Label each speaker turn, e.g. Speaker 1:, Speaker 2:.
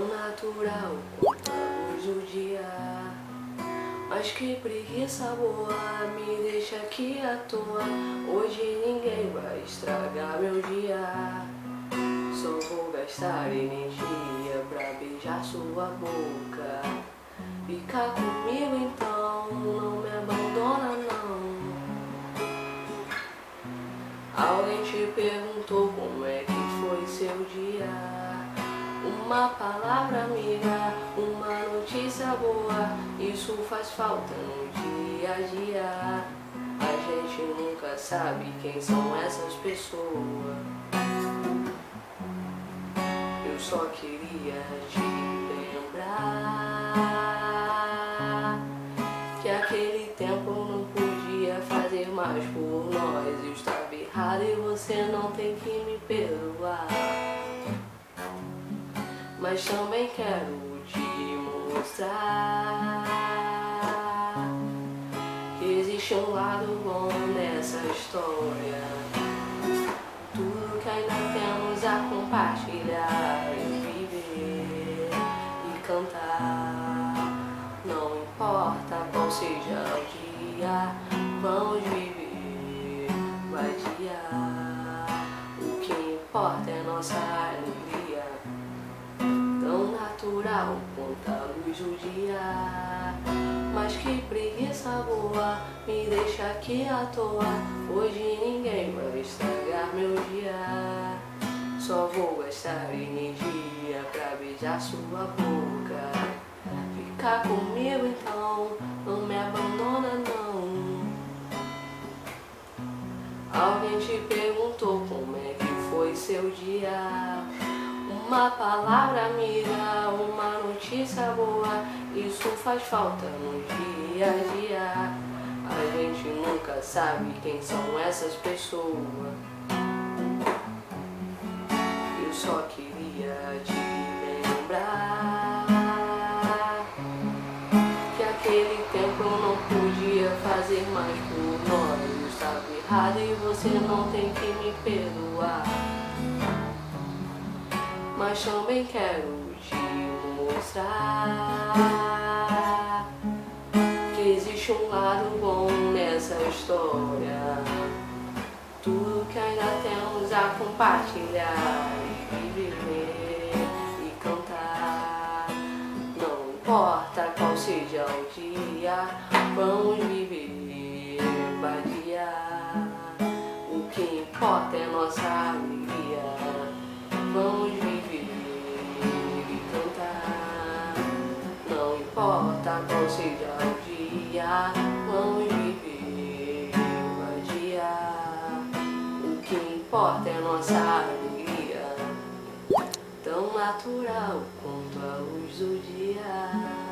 Speaker 1: tão natural quanto a luz do dia. Mas que preguiça boa, me deixa aqui à toa. Hoje ninguém vai estragar meu dia. Só vou gastar energia pra beijar sua boca. Fica comigo então, não me abandona não. Alguém te perguntou como é que foi seu dia. Uma palavra amiga, uma notícia boa, isso faz falta no dia a dia. A gente nunca sabe quem são essas pessoas. Eu só queria te lembrar que aquele tempo não podia fazer mais por nós. Eu estava errado e você não tem que me perdoar. Mas também quero te mostrar que existe um lado bom nessa história. Tudo que ainda temos a compartilhar e viver e cantar. Não importa qual seja o dia, vamos viver, vai dia. O que importa é nossa alegria, tão natural quanto a luz do dia. Mas que preguiça boa, me deixa aqui à toa. Hoje ninguém vai estragar meu dia. Só vou gastar energia pra beijar sua boca. Fica comigo então, não me abandona não. Alguém te perguntou como é que foi seu dia. Uma palavra amiga, uma notícia boa, isso faz falta no dia a dia. A gente nunca sabe quem são essas pessoas. Eu só queria te lembrar que aquele tempo eu não podia fazer mais por nós. Eu estava errado e você não tem que me perdoar. Mas também quero te mostrar que existe um lado bom nessa história. Tudo que ainda temos a compartilhar e viver e cantar. Não importa qual seja o dia, vamos viver, vadiar. O que importa é nossa alegria. Vamos viver e cantar. Não importa qual seja o dia, vamos viver, vadiar. O que importa é nossa alegria, tão natural quanto a luz do dia.